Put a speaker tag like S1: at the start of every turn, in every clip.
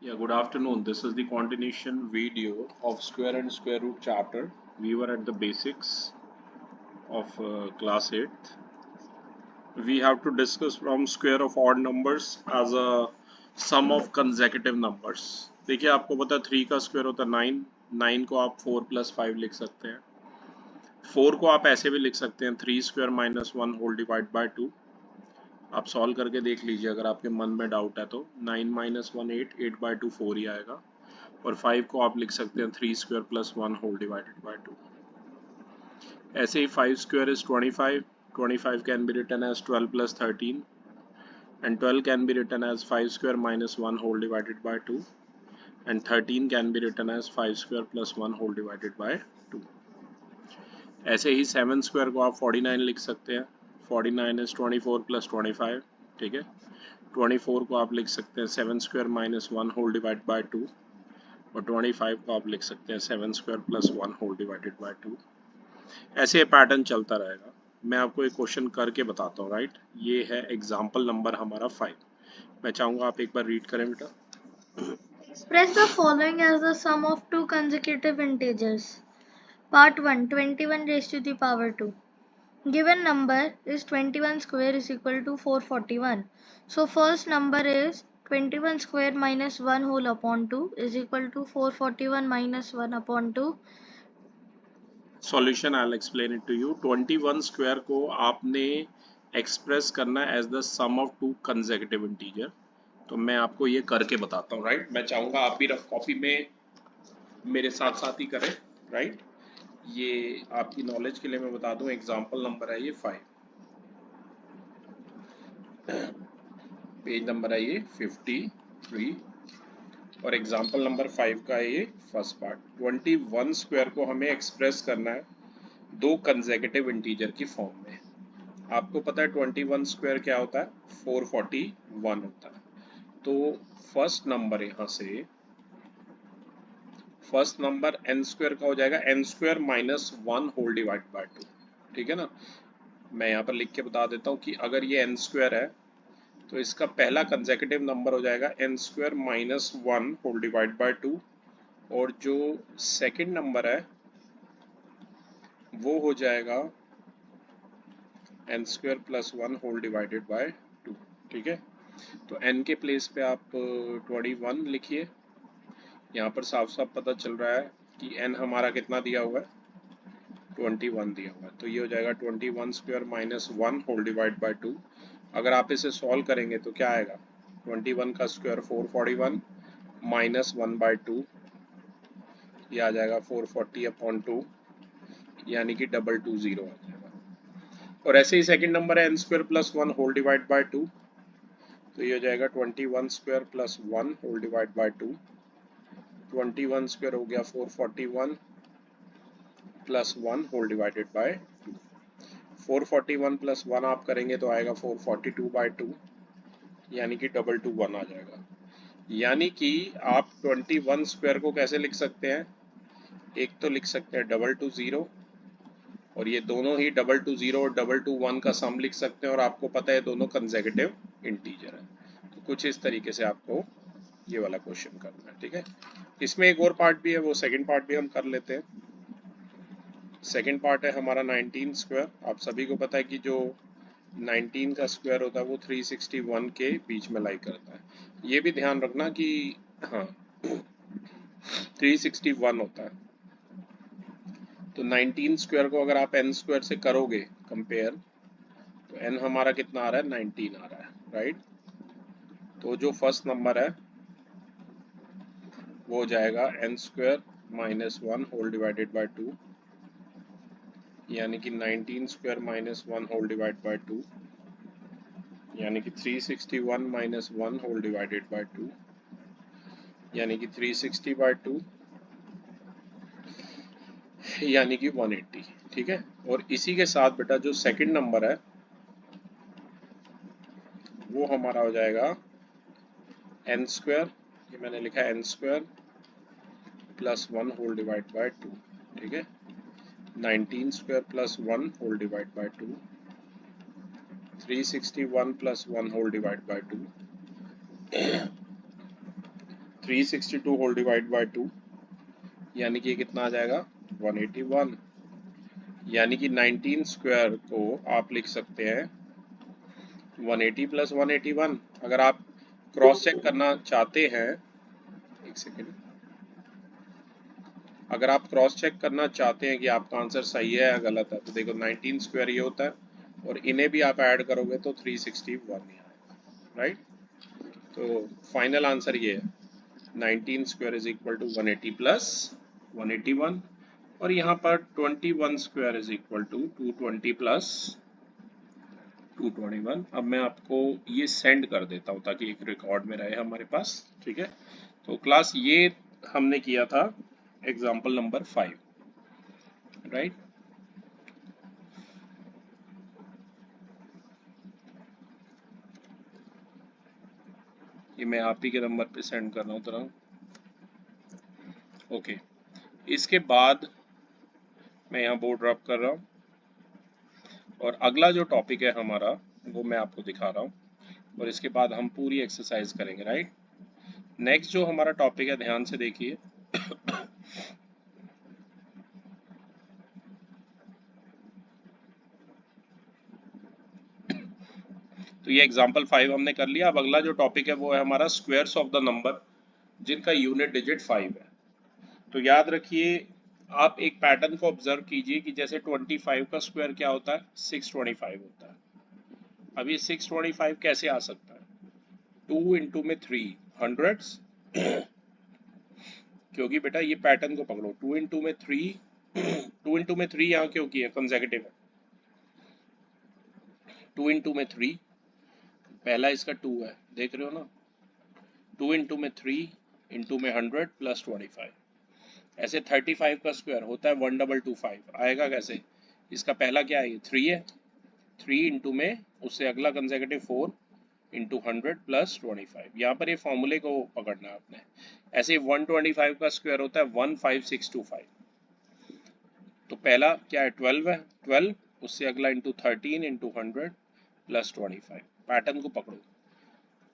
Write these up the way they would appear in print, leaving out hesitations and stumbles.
S1: Yeah, good afternoon. This is the continuation video of square and square root chapter. We were at the basics of class 8th. We have to discuss from square of odd numbers as a sum of consecutive numbers. देखिए आपको पता है 3 का square होता है 9, 9 को आप 4 plus 5 लिख सकते हैं, 4 को आप ऐसे भी लिख सकते हैं 3 square minus 1 whole divide by 2। आप सॉल्व करके देख लीजिए अगर आपके मन में डाउट है तो 9 माइनस 1 8, 8 बाई 2 4 ही आएगा। और 5 को आप लिख सकते हैं 3 square plus 1 whole divided by 2। ऐसे ही 5 square is 25, 25 can be written as 12 plus 13 and 12 can be written as 5 square minus 1 whole divided by 2 and 13 can be written as 5 square plus 1 whole divided by 2। ऐसे ही 7 square को आप 49 लिख सकते हैं, 49 is 24 plus 25, ठीक है। 24 को आप लिख सकते हैं 7 square minus 1 whole divide by 2 और 25 को आप लिख सकते हैं 7 square plus 1 whole divided by 2। ऐसे पैटर्न चलता रहेगा। मैं आपको एक क्वेश्चन करके बताता हूँ, राइट। ये है एग्जाम्पल नंबर हमारा 5। मैं चाहूँगा आप एक बार रीड करें बेटा।
S2: Express the following as the sum of two consecutive integers. Part 1, 21 raised to the power 2. Given number is 21 square is equal to 441. So first number is 21 square minus 1 whole upon 2 is equal to 441 minus 1 upon 2.
S1: Solution I will explain it to you. 21 square को आपने express करना है as the sum of two consecutive integer. तो मैं आपको ये करके बताता हूँ, राइट। मैं चाहूँगा आप भी रफ कॉपी में मेरे साथ साथ ही करें, राइट। ये आपकी नॉलेज के लिए मैं बता दूं, एग्जाम्पल नंबर है ये 5, पेज नंबर है ये 53 और एग्जाम्पल नंबर 5 का है ये फर्स्ट पार्ट। 21 स्क्वायर को हमें एक्सप्रेस करना है दो कंसेक्यूटिव इंटीजर की फॉर्म में। आपको पता है 21 स्क्वायर क्या होता है, 441 होता है। तो फर्स्ट नंबर यहाँ से फर्स्ट नंबर एन स्क्वायर का हो जाएगा n square minus 1 whole divide by 2, ठीक है ना। मैं यहाँ पर लिख के बता देता हूँ कि अगर ये एन स्क्वायर है तो इसका पहला कंसेक्यूटिव नंबर हो जाएगा n square minus 1 whole divide by 2 और जो सेकंड नंबर है वो हो जाएगा n square plus 1 whole divided by 2, ठीक है। तो n के प्लेस पे आप 21 लिखिए। यहाँ पर साफ साफ पता चल रहा है कि n हमारा कितना दिया हुआ है, 21 दिया हुआ है। तो ये हो जाएगा 21 square minus 1 whole divide by 2। अगर आप इसे सॉल्व करेंगे तो क्या आएगा, 21 का स्क्वायर 441 माइनस 1 बाय 2, ये आ जाएगा 440 अपॉन 2, यानी कि 220 आ जाएगा। और ऐसे ही सेकंड नंबर है n square plus 1 whole divide by 2, तो ये हो जाएगा 21 square plus 1 whole divide by 2। 21 square हो गया 441 plus 1 whole divided by 2। 441 plus 1 आप करेंगे तो आएगा 442 बाय 2, यानी कि 221 आ जाएगा। यानी कि आप 21 स्क्वायर को कैसे लिख सकते हैं, एक तो लिख सकते हैं 220 और ये दोनों ही 220 और 221 का सम लिख सकते हैं, और आपको पता है दोनों कंसेक्यूटिव इंटीजर है। तो कुछ इस तरीके से आपको ये वाला क्वेश्चन करना है, ठीक है। इसमें एक और पार्ट भी है, वो सेकंड पार्ट भी हम कर लेते हैं। सेकंड पार्ट है हमारा 19 स्क्वायर। आप सभी को पता है कि जो 19 का स्क्वायर होता है वो 361 के बीच में लाई करता है। ये भी ध्यान रखना कि हाँ 361 होता है। तो 19 स्क्वायर को अगर आप n स्क्वायर से करोगे कंपेयर, तो n हमारा कितना आ रहा है, 19 आ रहा है, राइट। तो जो फर्स्ट नंबर है वो हो जाएगा n square minus 1 whole divided by 2, यानी कि 19 square minus 1 whole divide by 2, यानी कि 361 माइनस 1 होल डिवाइडेड बाय 2, यानी कि 360 बाय 2, यानी कि 180, ठीक है। और इसी के साथ बेटा जो सेकंड नंबर है वो हमारा हो जाएगा एन स्क्वायर, ये मैंने लिखा है n square plus 1 whole divide by 2, ठीक है। 19 square plus 1 whole divide by 2, 361 plus 1 whole divide by 2, 362 whole divide by 2, यानी कि ये कितना आ जाएगा 181, यानी कि 19 स्क्वायर को आप लिख सकते हैं 180 प्लस 181। अगर आप क्रॉस चेक करना चाहते हैं, एक सेकेंड, अगर आप क्रॉस चेक करना चाहते हैं कि आपका आंसर सही है या गलत है, तो देखो 19 स्क्वायर ये होता है और इन्हें भी आप ऐड करोगे तो 361 ही आएगा, राइट। तो फाइनल आंसर ये है 19 square is equal to 180 plus 181, और यहाँ पर 21 square is equal to 220 plus 221। अब मैं आपको ये सेंड कर देता हूँ ताकि एक रिकॉर्ड में रहे हमारे पास, ठीक है। तो क्लास ये हमने किया था एग्जाम्पल नंबर 5, राइट। ये मैं आप ही के नंबर पे सेंड कर रहा हूँ तरह। ओके, इसके बाद मैं यहाँ बोर्ड ड्रॉप कर रहा हूँ और अगला जो टॉपिक है हमारा वो मैं आपको दिखा रहा हूँ, और इसके बाद हम पूरी एक्सरसाइज करेंगे, राइट। नेक्स्ट जो हमारा टॉपिक है, ध्यान से देखिए, तो ये एग्जाम्पल 5 हमने कर लिया। अब अगला जो टॉपिक है वो है हमारा स्क्वायर्स ऑफ द नंबर जिनका यूनिट डिजिट 5 है। तो याद रखिए, आप एक पैटर्न को ऑब्जर्व कीजिए कि जैसे 25 का स्क्वायर क्या होता है, 625 होता है। अब ये 625 कैसे आ सकता है, 2 इंटू में 3 हंड्रेड्स, क्योंकि बेटा ये पैटर्न को पकड़ो, 2 इंटू में 3 2 इंटू में 3 यहाँ क्यों किया, कंसेक्यूटिव है। 2 इंटू में 3, पहला इसका 2 है, देख रहे हो ना, 2 इंटू में 3 इंटू में 100 प्लस 25। ऐसे 35 का स्क्वायर होता है 1225, आएगा कैसे, इसका पहला क्या है, 3 है, 3 इंटू में उससे अगला कंसेक्यूटिव 4 इंटू 100 प्लस 25। यहाँ पर ये फॉर्मूले को पकड़ना है आपने। ऐसे 125 का स्क्वायर होता है 15625, तो पहला क्या है 12 है, 12 उससे अगला इंटू 13 इंटू 100 प्लस 25। पैटर्न को पकड़ो।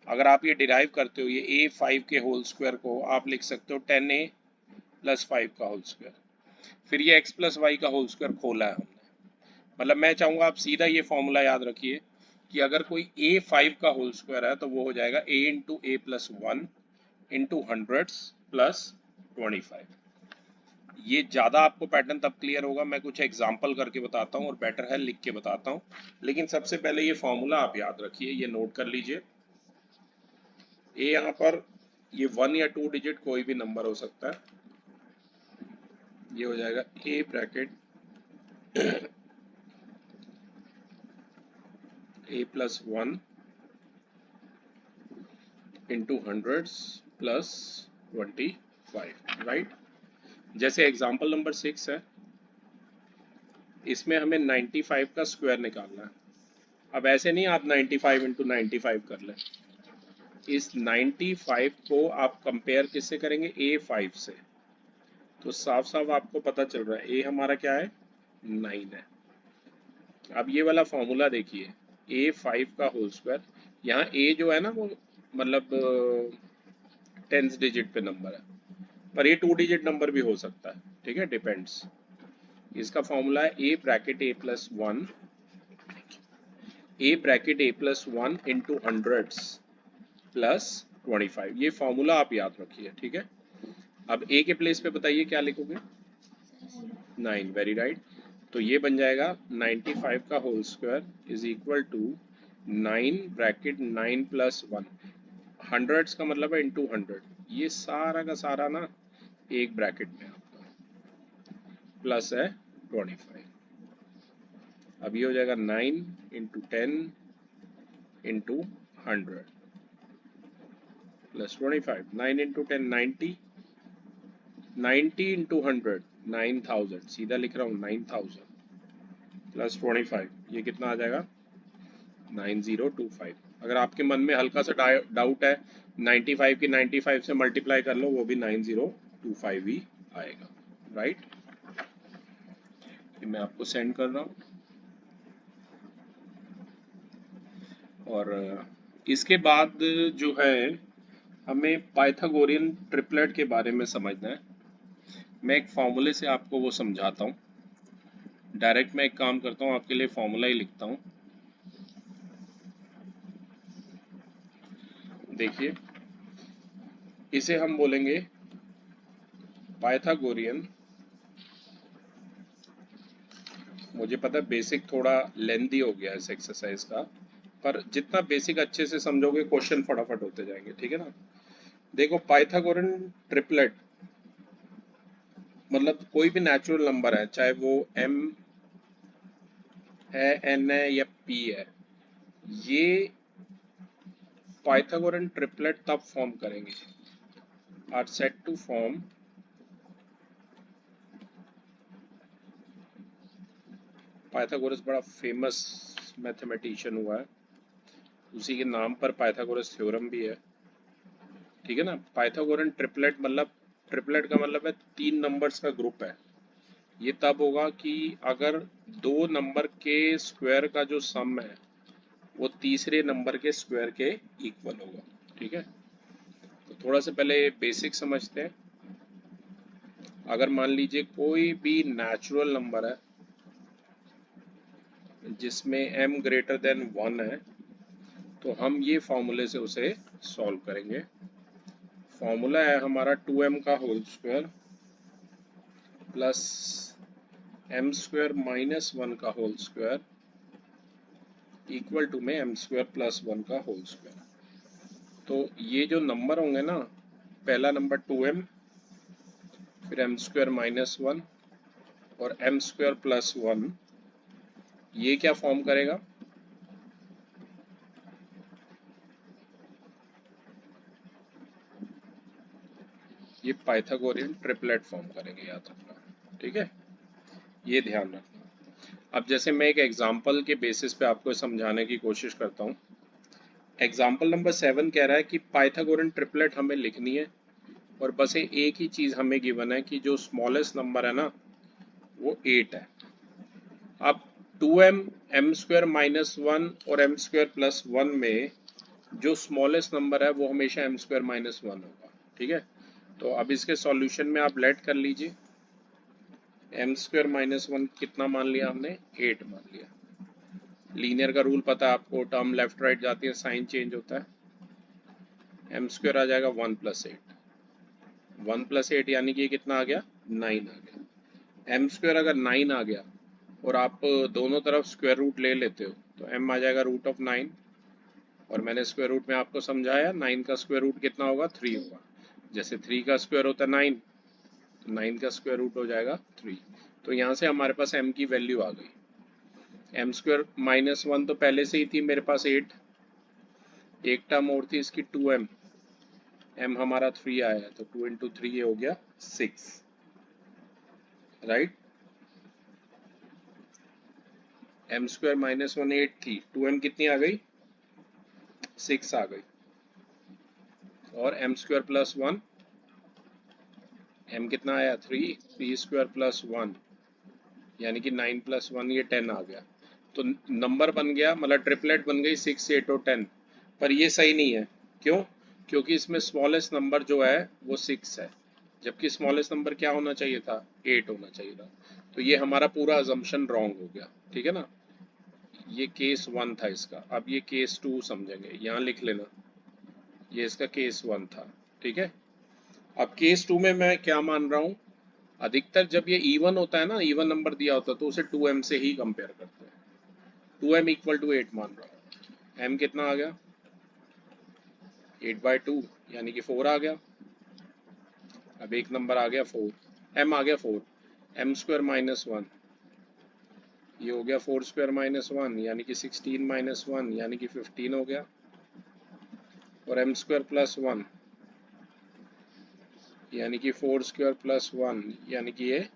S1: अगर आप ये डिराइव करते हो, ये a5 के होल स्क्वायर को आप लिख सकते हो 10a प्लस 5 का होल स्क्वायर, फिर ये x प्लस वाई का होल स्क्वायर खोला है हमने। मतलब मैं चाहूँगा आप सीधा ये फॉर्मूला याद रखिए कि अगर कोई a5 का होल स्क्वायर है तो वो हो जाएगा a into A plus 1 into 100 plus 25। ये ज़्यादा आपको पैटर्न तब क्लियर होगा, मैं कुछ एग्जाम्पल करके बताता हूँ और बेटर है लिख के बताता हूँ। लेकिन सबसे पहले ये फॉर्मूला आप याद रखिए, ये नोट कर लीजिए। ए यहाँ पर ये 1 या 2 डिजिट कोई भी नंबर हो सकता है, ये हो जाएगा a bracket a plus 1 into 100 plus 25, right. जैसे एग्जाम्पल नंबर 6 है, इसमें हमें 95 का स्क्वायर निकालना है। अब ऐसे नहीं आप 95 इंटू 95 कर लें, इस 95 को आप कंपेयर किससे करेंगे, a5 से, तो साफ साफ आपको पता चल रहा है a हमारा क्या है 9 है। अब ये वाला फॉर्मूला देखिए, a5 का होल स्क्वायर, यहाँ a जो है ना वो मतलब 10th डिजिट पे नंबर है, पर ये 2 डिजिट नंबर भी हो सकता है, ठीक है, डिपेंड्स। इसका फॉर्मूला है a bracket a plus 1 into 100 plus 25। ये फॉर्मूला आप याद रखिए, ठीक है। अब a के प्लेस पे बताइए क्या लिखोगे, 9, वेरी राइट। तो ये बन जाएगा 95 का whole square is equal to 9 bracket 9 plus 1, hundreds का मतलब है इंटू 100, ये सारा का सारा ना एक ब्रैकेट में आपका प्लस है 25। अब ये हो जाएगा 9 into 10 into 100 plus 25, 9 into 10 90, 90 into 100 9000, सीधा लिख रहा हूँ 9000 प्लस 25, ये कितना आ जाएगा 9025। अगर आपके मन में हल्का सा डाउट है, 95 की 95 से मल्टीप्लाई कर लो, वो भी 9025 ही आएगा, राइट। ये मैं आपको सेंड कर रहा हूँ। और इसके बाद जो है हमें पाइथागोरियन ट्रिपलेट के बारे में समझना है। मैं एक फॉर्मूले से आपको वो समझाता हूँ। डायरेक्ट मैं एक काम करता हूँ, आपके लिए फॉर्मूला ही लिखता हूँ। देखिए, इसे हम बोलेंगे पाइथागोरियन। मुझे पता है बेसिक थोड़ा लेंथी हो गया इस एक्सरसाइज का, पर जितना बेसिक अच्छे से समझोगे क्वेश्चन फटाफट होते जाएंगे, ठीक है ना। देखो, पाइथागोरियन ट्रिपलेट मतलब कोई भी नेचुरल नंबर है, चाहे वो m है, n है या p है, ये पाइथागोरियन ट्रिपलेट तब फॉर्म करेंगे, are set to form Pythagoras. बड़ा फेमस मैथमेटिशियन हुआ है, उसी के नाम पर पाइथागोरस थ्योरम भी है, ठीक है ना। पाइथागोरियन ट्रिपलेट मतलब, ट्रिपलेट का मतलब है 3 नंबर्स का ग्रुप है। ये तब होगा कि अगर 2 नंबर के स्क्वायर का जो सम है वो तीसरे नंबर के स्क्वायर के इक्वल होगा, ठीक है। तो थोड़ा सा पहले बेसिक समझते हैं। अगर मान लीजिए कोई भी नेचुरल नंबर है जिसमें m ग्रेटर देन 1 है, तो हम ये फॉर्मूले से उसे सॉल्व करेंगे। फॉर्मूला है हमारा 2m का whole square plus m square minus 1 का होल स्क्वायर इक्वल टू में m स्क्वायर प्लस 1 का होल स्क्वायर। तो ये जो नंबर होंगे ना, पहला नंबर 2m, फिर m स्क्वायर माइनस 1 और m स्क्वायर प्लस 1, ये क्या फॉर्म करेगा? ये पाइथागोरियन ट्रिपलेट फॉर्म करेंगे, याद रखना, ठीक है, ये ध्यान रखना। अब जैसे मैं एक एग्जांपल के बेसिस पे आपको समझाने की कोशिश करता हूँ। एग्जांपल नंबर 7 कह रहा है कि पाइथागोरियन ट्रिपलेट हमें लिखनी है और बस एक ही चीज़ हमें गिवन है कि जो स्मॉलेस्ट नंबर है ना वो 8 है। अब 2m, m स्क्वायर माइनस 1 और m स्क्वायर प्लस 1 में जो स्मॉलेस्ट नंबर है वो हमेशा m स्क्वायर माइनस 1 होगा, ठीक है। तो अब इसके सॉल्यूशन में आप लेट कर लीजिए। m स्क्वायर माइनस 1 कितना मान लिया हमने? 8 मान लिया। लीनियर का रूल पता है आपको, टर्म लेफ्ट राइट जाती है साइन चेंज होता है। m स्क्वायर आ जाएगा 1 प्लस 8, 1 प्लस 8 यानी कि कितना आ गया? 9 आ गया। m स्क्वायर अगर 9 आ गया और आप दोनों तरफ स्क्वायर रूट ले लेते हो तो m आ जाएगा रूट ऑफ 9। और मैंने स्क्वायर रूट में आपको समझाया 9 का स्क्वायर रूट कितना होगा? 3 होगा। जैसे 3 का स्क्वायर होता है 9, तो 9 का स्क्वायर रूट हो जाएगा 3। तो यहाँ से हमारे पास m की वैल्यू आ गई। m स्क्वायर माइनस 1 तो पहले से ही थी मेरे पास 8, एक टर्म और थी इसकी 2m, m हमारा 3 आया, तो 2 इंटू 3 हो गया 6, राइट। m स्क्वायर माइनस 1 8 थी, 2m कितनी आ गई? 6 आ गई। और m स्क्वायर प्लस 1, m कितना आया? 3, 3 स्क्वायर प्लस 1 यानी कि 9 प्लस 1 ये 10 आ गया। तो नंबर बन गया, मतलब ट्रिपलेट बन गई 6, 8 और 10। पर ये सही नहीं है, क्यों? क्योंकि इसमें स्मॉलेस्ट नंबर जो है वो 6 है, जबकि स्मॉलेस्ट नंबर क्या होना चाहिए था? 8 होना चाहिए था। तो ये हमारा पूरा अजम्पशन रॉन्ग हो गया, ठीक है ना। ये केस 1 था इसका। अब ये केस 2 समझेंगे, यहाँ लिख लेना, ये इसका केस 1 था, ठीक है। अब केस 2 में मैं क्या मान रहा हूँ? अधिकतर जब ये इवन होता है ना, इवन नंबर दिया होता है, तो उसे 2m से ही कंपेयर करते हैं। 2m इक्वल टू 8 मान रहा हूँ। m कितना आ गया? 8/2 यानी कि 4 आ गया। अब एक नंबर आ गया 4, m आ गया 4, m स्क्वायर माइनस 1, ये हो गया 4 स्क्वायर माइनस 1 यानी कि 16 माइनस 1 यानी कि 15 हो गया। और m स्क्वायर प्लस 1 यानी कि 4 स्क्वायर प्लस 1 यानी कि ये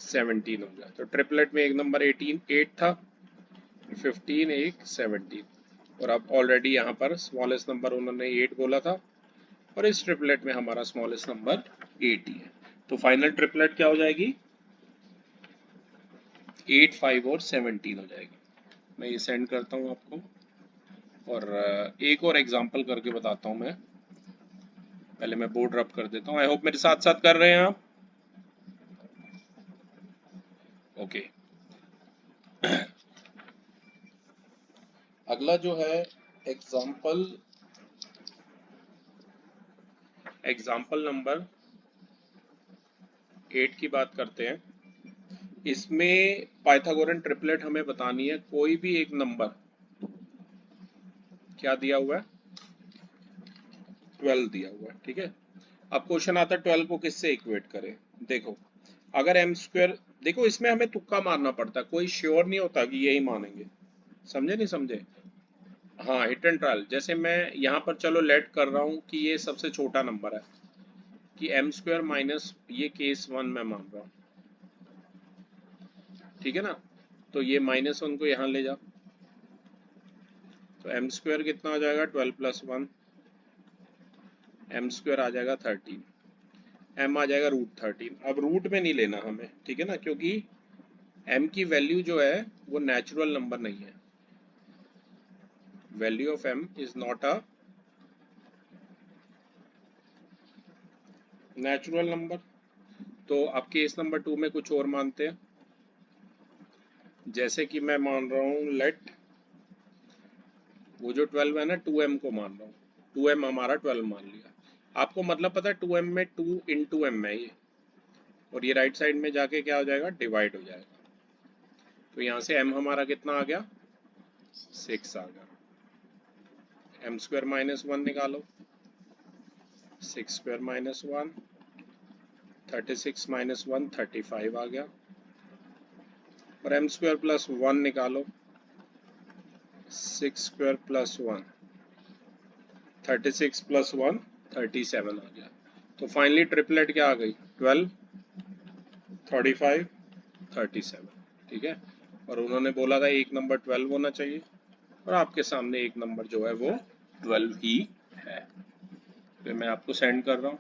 S1: 17 हो गया। तो ट्रिपलेट में एक नंबर 8 था, 15, एक 17। और अब ऑलरेडी यहाँ पर स्मॉलेस्ट नंबर उन्होंने 8 बोला था और इस ट्रिपलेट में हमारा स्मॉलेस्ट नंबर 8 ही है। तो फाइनल ट्रिपलेट क्या हो जाएगी? 8, 5 और 17 हो जाएगी। मैं ये सेंड करता हूँ आपको। और एक और एग्जांपल करके बताता हूँ मैं। पहले मैं बोर्ड रब कर देता हूँ। आई होप मेरे साथ साथ कर रहे हैं आप। ओके अगला जो है एग्जाम्पल नंबर 8 की बात करते हैं। इसमें पाइथागोरन ट्रिपलेट हमें बतानी है। कोई भी एक नंबर, क्या दिया हुआ है, 12 दिया हुआ है, ठीक है। अब क्वेश्चन आता है 12 को किससे इक्वेट करें। देखो अगर एम स्क्वायर, देखो इसमें हमें तुक्का मारना पड़ता है, कोई श्योर नहीं होता कि यही मानेंगे, समझे नहीं समझे। हाँ हिट एंड ट्रायल। जैसे मैं यहाँ पर चलो लेट कर रहा हूँ कि ये सबसे छोटा नंबर है, कि एम स्क्वायर माइनस ये केस 1 मैं मान रहा हूँ, ठीक है ना। तो ये -1 को यहाँ ले जा, तो एम स्क्वायर कितना हो जाएगा 12 + 1, एम स्क्वायर आ जाएगा 13, एम आ जाएगा √13। अब रूट में नहीं लेना हमें, ठीक है ना, क्योंकि एम की वैल्यू जो है वो नेचुरल नंबर नहीं है। Value of m is not a natural number. तो अब केस नंबर 2 में कुछ और मानते हैं। जैसे कि मैं मान रहा हूँ लेट, वो जो 12 है ना 2m को मान रहा हूँ, 2m हमारा 12 मान लिया। आपको मतलब पता है 2m में 2 × m है ये, और ये राइट साइड में जाके क्या हो जाएगा, डिवाइड हो जाएगा। तो यहाँ से m हमारा कितना आ गया, 6 आ गया। m स्क्वायर -1 निकालो, 6 स्क्वायर -1, 36 -1 35 आ गया। और m स्क्वायर +1 निकालो, 6 स्क्वायर +1, 36 +1 37 आ गया। तो फाइनली ट्रिपलेट क्या आ गई, 12 35 37, ठीक है। और उन्होंने बोला था एक नंबर 12 होना चाहिए, और आपके सामने एक नंबर जो है वो 12 ही है। तो मैं आपको सेंड कर रहा हूँ।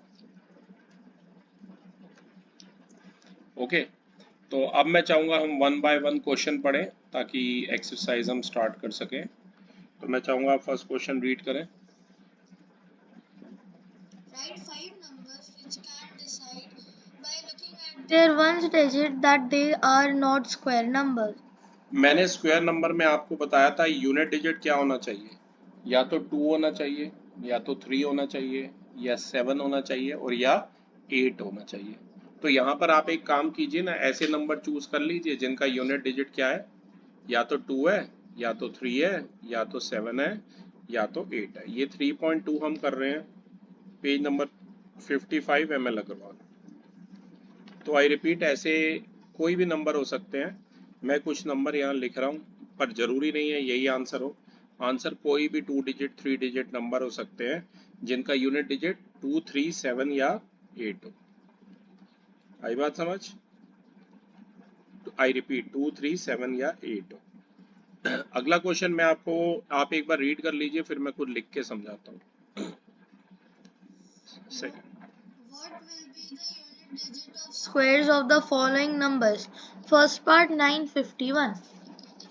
S1: ओके तो अब मैं चाहूँगा हम 1 बाय 1 क्वेश्चन पढ़ें ताकि एक्सरसाइज हम स्टार्ट कर सकें। तो मैं चाहूँगा आप फर्स्ट क्वेश्चन रीड करें।
S2: Write 5 numbers which can decide by looking at their ones digit that they are not square numbers.
S1: मैंने स्क्वायर नंबर में आपको बताया था यूनिट डिजिट क्या होना चाहिए, या तो 2 होना चाहिए, या तो 3 होना चाहिए, या 7 होना चाहिए, और या 8 होना चाहिए। तो यहाँ पर आप एक काम कीजिए ना, ऐसे नंबर चूज कर लीजिए जिनका यूनिट डिजिट क्या है, या तो 2 है, या तो 3 है, या तो 7 है, या तो 8 है। ये 3.2 हम कर रहे हैं पेज नंबर 55 ml अग्रवाल। तो आई रिपीट, ऐसे कोई भी नंबर हो सकते हैं। मैं कुछ नंबर यहाँ लिख रहा हूँ, पर जरूरी नहीं है यही आंसर हो। आंसर कोई भी 2 डिजिट 3 डिजिट नंबर हो सकते हैं जिनका यूनिट डिजिट 2, 3, 7 या 8 हो। आई बात समझ। आई रिपीट 2, 3, 7 या 8 हो। अगला क्वेश्चन मैं आपको, आप एक बार रीड कर लीजिए, फिर मैं खुद लिख के समझाता हूँ। Second,
S2: What will be the unit digit of squares of the following numbers? First part 951.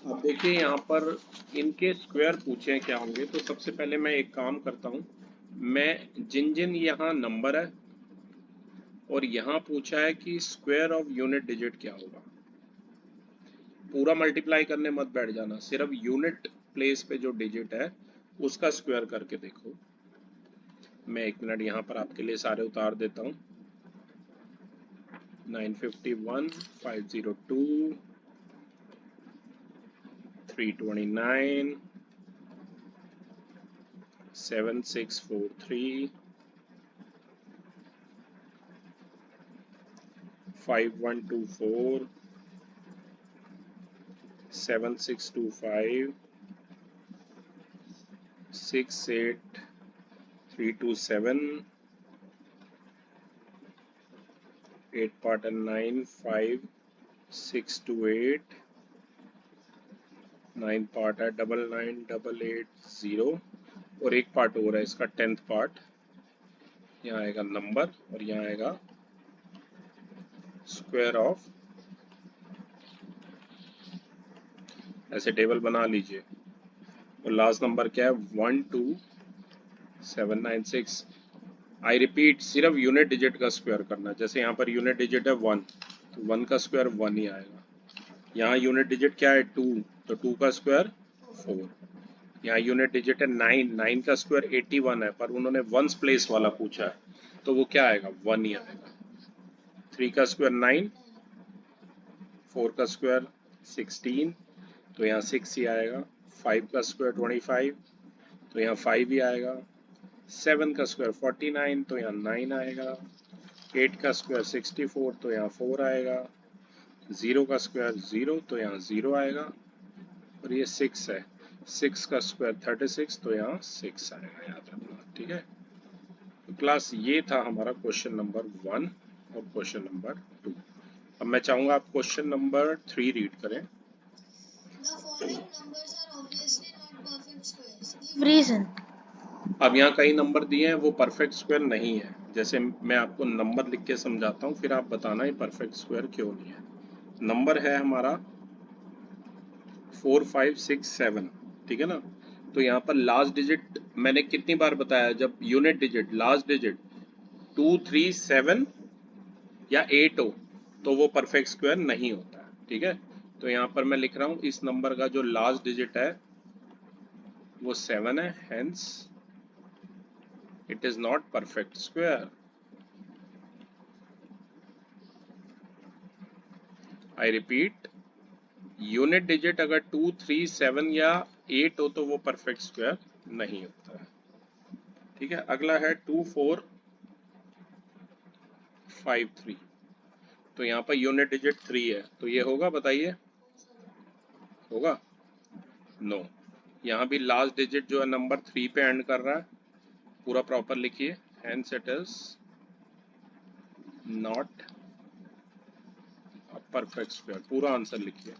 S1: अब देखिए यहाँ पर इनके स्क्वायर पूछे क्या होंगे। तो सबसे पहले मैं एक काम करता हूँ, मैं जिन जिन यहाँ नंबर है और यहाँ पूछा है कि स्क्वायर ऑफ यूनिट डिजिट क्या होगा, पूरा मल्टीप्लाई करने मत बैठ जाना, सिर्फ यूनिट प्लेस पे जो डिजिट है उसका स्क्वायर करके देखो। मैं 1 मिनट यहाँ पर आपके लिए सारे उतार देता हूँ। 951, 502, 329, 7643, 5124, 7625, 68327, 8 part and 9, 5, 628, 9 part है 99880, और एक पार्ट और है इसका 10th पार्ट। यहाँ आएगा नंबर और यहाँ आएगा स्क्वायर ऑफ। ऐसे टेबल बना लीजिए। और लास्ट नंबर क्या है, 12796। आई रिपीट, सिर्फ यूनिट डिजिट का स्क्वायर करना। जैसे यहाँ पर यूनिट डिजिट है 1, तो 1 का स्क्वायर 1 ही आएगा। यहाँ यूनिट डिजिट क्या है 2, तो 2 का स्क्वायर 4। यहाँ यूनिट डिजिट है 9, 9 का स्क्वायर 81 है, पर उन्होंने वंस प्लेस वाला पूछा है, तो वो क्या आएगा 1 ही आएगा। 3 का स्क्वायर 9, 4 का स्क्वायर 16, तो यहाँ 6 ही आएगा। 5 का स्क्वायर 25, तो यहाँ 5 ही आएगा। 7 का स्क्वायर 49, तो यहाँ 9 आएगा। 8 का स्क्वायर 64, तो यहाँ 4 आएगा। 0 का स्क्वायर 0, तो यहाँ 0 आएगा। और ये 6 है, 6 का स्क्वायर 36, तो यहाँ 6 आएगा, याद रखना। ठीक है, तो क्लास ये था हमारा क्वेश्चन नंबर 1 और क्वेश्चन नंबर 2। अब मैं चाहूंगा आप क्वेश्चन नंबर 3 रीड करें।
S2: रीजन।
S1: अब यहाँ कई नंबर दिए हैं, वो परफेक्ट स्क्वायर नहीं है। जैसे मैं आपको नंबर लिख के समझाता हूँ, फिर आप बताना ये परफेक्ट स्क्वायर क्यों नहीं है। नंबर है हमारा 4 5 6 7, ठीक है ना। तो यहाँ पर लास्ट डिजिट मैंने कितनी बार बताया, जब यूनिट डिजिट लास्ट डिजिट 2 3 7 या 8 हो तो वो परफेक्ट स्क्वायर नहीं होता है। ठीक है, तो यहाँ पर मैं लिख रहा हूँ इस नंबर का जो लास्ट डिजिट है वो 7 है, hence it is not perfect square. I repeat, unit digit अगर 2 3 7 या 8 हो तो वो परफेक्ट स्क्वायर नहीं होता है। ठीक है, अगला है 2 4 5 3, तो यहाँ पर यूनिट डिजिट 3 है, तो ये होगा, बताइए होगा? नो। यहाँ भी लास्ट डिजिट जो है नंबर 3 पे एंड कर रहा है, पूरा प्रॉपर लिखिए, hence it is not a perfect square. पूरा आंसर लिखिए,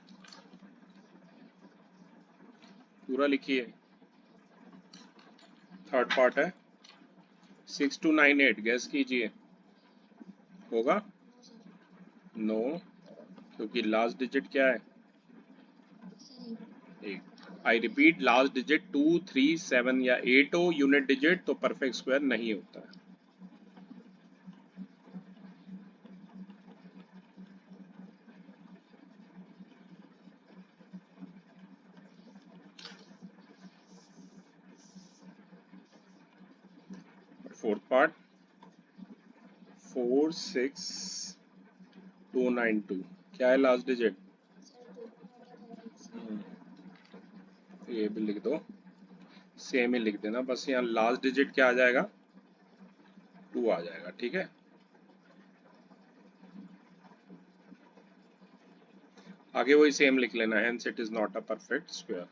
S1: पूरा लिखिए। थर्ड पार्ट है 6 2 9 8, गैस कीजिए, होगा? नो, क्योंकि लास्ट डिजिट क्या है 8। आई रिपीट, लास्ट डिजिट 2 3 7 या 8 हो यूनिट डिजिट तो परफेक्ट स्क्वायर नहीं होता है। फोर्थ पार्ट 4 6 2 9 2, क्या है लास्ट डिजिट? ये भी लिख दो, सेम ही लिख देना, बस यहाँ लास्ट डिजिट क्या आ जाएगा 2 आ जाएगा। ठीक है, आगे वही सेम लिख लेना, hence it is not a perfect square.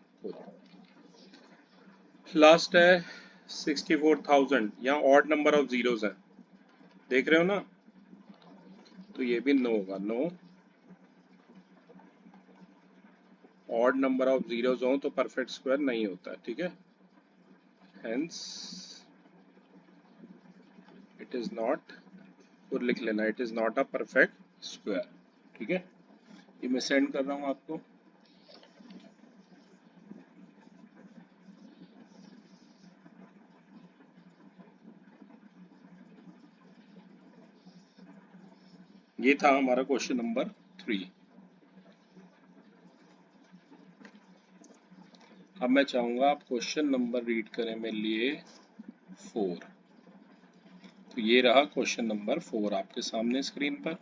S1: Last है 64,000, यहाँ ऑड नंबर ऑफ जीरोस है, देख रहे हो ना, तो ये भी नो होगा। No, odd number of zeros हो तो परफेक्ट स्क्वायर नहीं होता है। ठीक है, हेंस इट इज नॉट, और लिख लेना, it is not a perfect square. ठीक है, ये मैं सेंड कर रहा हूँ आपको। ये था हमारा क्वेश्चन नंबर 3। अब मैं चाहूंगा आप क्वेश्चन नंबर रीड करें मेरे लिए 4। तो ये रहा क्वेश्चन नंबर 4 आपके सामने स्क्रीन पर।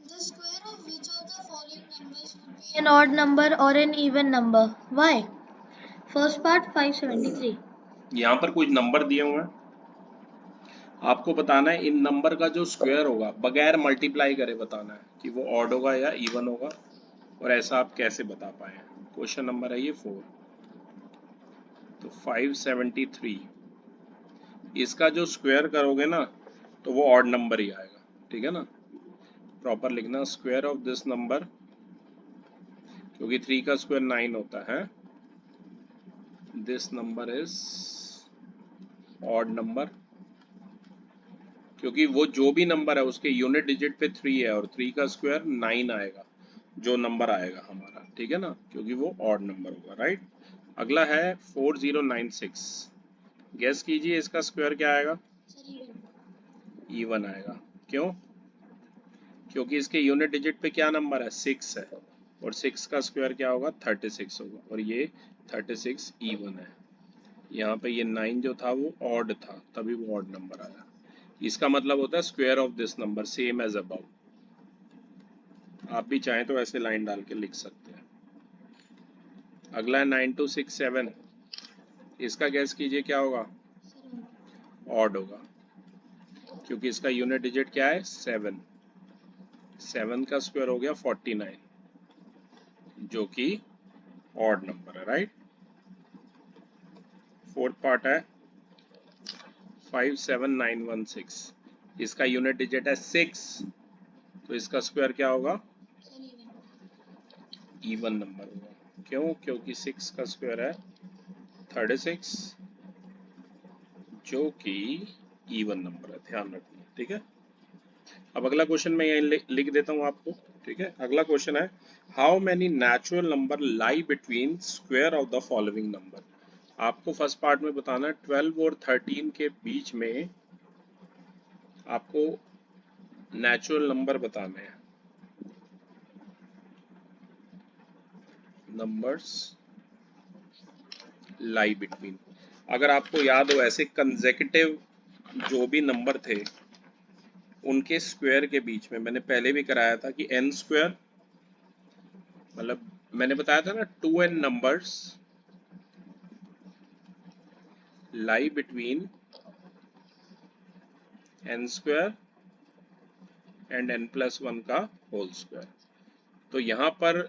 S2: The square of which of the following numbers would be an odd number or an even number? Why? First part 573.
S1: यहाँ पर कुछ नंबर दिए हुए हैं, आपको बताना है इन नंबर का जो स्क्वायर होगा बगैर मल्टीप्लाई करे बताना है कि वो ऑड होगा या इवन होगा, और ऐसा आप कैसे बता पाए। क्वेश्चन नंबर है ये 4। तो 573, इसका जो स्क्वायर करोगे ना तो वो ऑड नंबर ही आएगा। ठीक है ना, प्रॉपर लिखना, स्क्वायर ऑफ दिस नंबर, क्योंकि 3 का स्क्वायर 9 होता है, this number is odd number, क्योंकि वो जो भी नंबर है उसके यूनिट डिजिट पे 3 है और 3 का स्क्वायर 9 आएगा जो नंबर आएगा हमारा। ठीक है ना, क्योंकि वो ऑड नंबर होगा। राइट, अगला है 4096, गेस कीजिए इसका स्क्वायर क्या आएगा? इवन आएगा। क्यों? क्योंकि इसके यूनिट डिजिट पे क्या नंबर है? 6 है, और 6 का स्क्वायर क्या होगा? 36 होगा, और ये 36 इवन है। यहाँ पे ये 9 जो था वो ऑड था, तभी वो ऑड नंबर आया। इसका मतलब होता है square of this number same as above. आप भी चाहें तो ऐसे लाइन डाल के लिख सकते हैं। अगला है 9267, इसका गैस कीजिए क्या होगा? ऑड होगा, क्योंकि इसका यूनिट डिजिट क्या है? 7। 7 का स्क्वायर हो गया 49, जो कि ऑड नंबर है, राइट। फोर्थ पार्ट है 57916, इसका यूनिट डिजिट है 6, तो इसका स्क्वायर क्या होगा? इवन नंबर होगा। क्यों? क्योंकि 6 का स्क्वायर है 36, जो कि इवन नंबर है, ध्यान रखना, ठीक है। अब अगला क्वेश्चन मैं यहीं लिख देता हूँ आपको, ठीक है। अगला क्वेश्चन है how many natural number lie between square of the following number. आपको फर्स्ट पार्ट में बताना है 12 और 13 के बीच में आपको नेचुरल नंबर बताने हैं। नंबर्स लाई बिटवीन, अगर आपको याद हो ऐसे कंसेक्यूटिव जो भी नंबर थे उनके स्क्वायर के बीच में, मैंने पहले भी कराया था कि n स्क्वायर, मतलब मैंने बताया था ना 2n numbers lie between n square and n+1 का होल स्क्वायर। तो यहाँ पर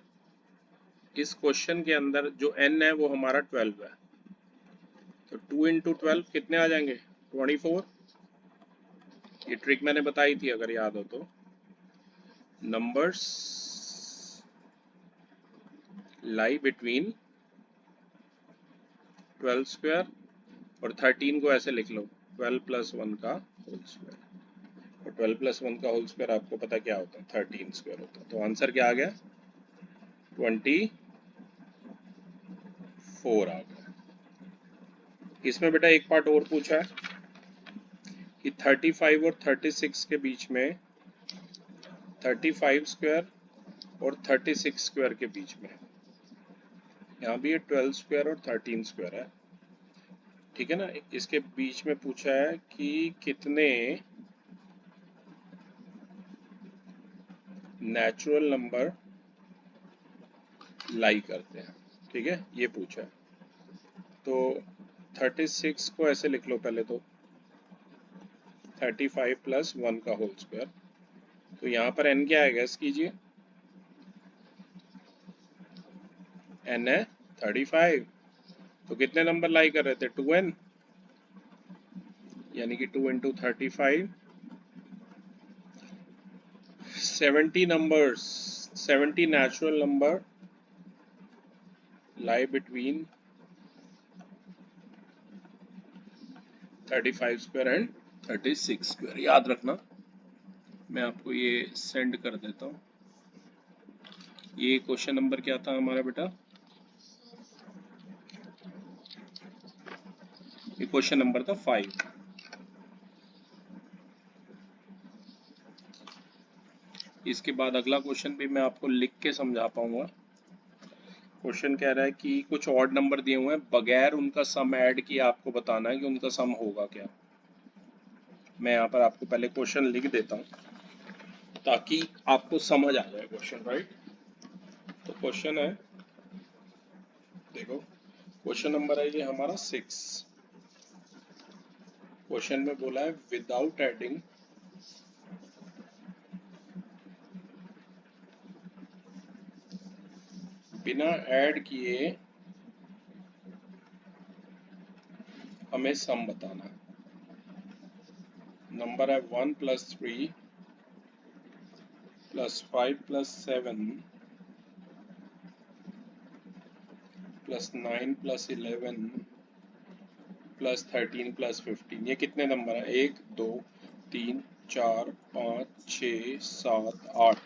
S1: इस क्वेश्चन के अंदर जो n है वो हमारा 12 है, तो 2 × 12 कितने आ जाएंगे? 24। ये ट्रिक मैंने बताई थी अगर याद हो तो। नंबर्स लाई बिटवीन 12 स्क्वायर और 13 को ऐसे लिख लो 12+1 का होल स्क्वायर, और 12+1 का होल स्क्वायर आपको पता क्या होता है? 13 स्क्वायर होता है। तो आंसर क्या आ गया? 24 आ गया। इसमें बेटा एक पार्ट और पूछा है कि 35 और 36 के बीच में, 35 स्क्वायर और 36 स्क्वायर के बीच में, यहाँ भी 12 स्क्वायर और 13 स्क्वायर है, ठीक है ना। इसके बीच में पूछा है कि कितने नेचुरल नंबर लाई करते हैं, ठीक है, ये पूछा है। तो 36 को ऐसे लिख लो पहले तो 35+1 का होल स्क्वायर, तो यहाँ पर n क्या है? गैस कीजिए। n है 35, तो कितने नंबर लाई कर रहे थे? 2n, यानी कि 2 × 35 70 numbers, 70 natural number lie between 35 square and 36 square। याद रखना, मैं आपको ये सेंड कर देता हूँ। ये क्वेश्चन नंबर क्या था हमारा बेटा? ये क्वेश्चन नंबर था 5। इसके बाद अगला क्वेश्चन भी मैं आपको लिख के समझा पाऊंगा। क्वेश्चन कह रहा है कि कुछ ऑड नंबर दिए हुए हैं, बगैर उनका सम ऐड किए आपको बताना है कि उनका सम होगा क्या। मैं यहाँ पर आपको पहले क्वेश्चन लिख देता हूँ ताकि आपको समझ आ जाए क्वेश्चन, राइट। तो क्वेश्चन है, देखो क्वेश्चन नंबर है ये हमारा 6। क्वेश्चन में बोला है विदाउट एडिंग बिना ऐड किए हमें सम बताना। नंबर है 1 + 3 + 5 + 7 + 9 + 11 + 13 + 15। ये कितने नंबर है? 1 2 3 4 5 6 7 8।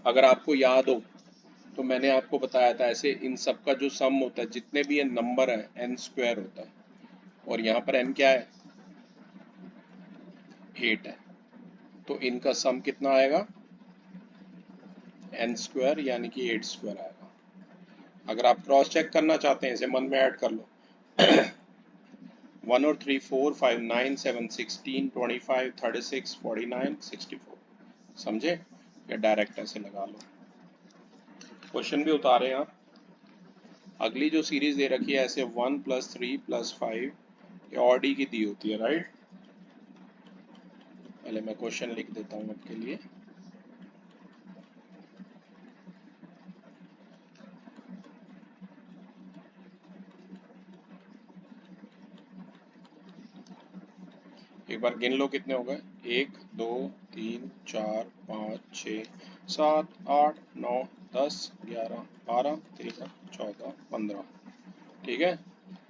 S1: अगर आपको याद हो तो मैंने आपको बताया था ऐसे इन सब का जो सम होता है, जितने भी ये नंबर है n स्क्वायर होता है। और यहाँ पर n क्या है, 8 है, तो इनका सम कितना आएगा, n स्क्वायर यानी कि 8 स्क्वायर आएगा। अगर आप क्रॉस चेक करना चाहते हैं इसे मन में ऐड कर लो। 1 और 3 4 5 9 7 16 25 36 49 64, समझे, या डायरेक्ट ऐसे लगा लो। क्वेश्चन भी उतारे आप। अगली जो सीरीज दे रखी है ऐसे 1 + 3 + 5, ये ऑडी की दी होती है, राइट। पहले मैं क्वेश्चन लिख देता हूँ आपके लिए। एक बार गिन लो कितने हो गए, 1 2 3 4 5 6 7 8 9 10 11 12 13 14 15, ठीक है।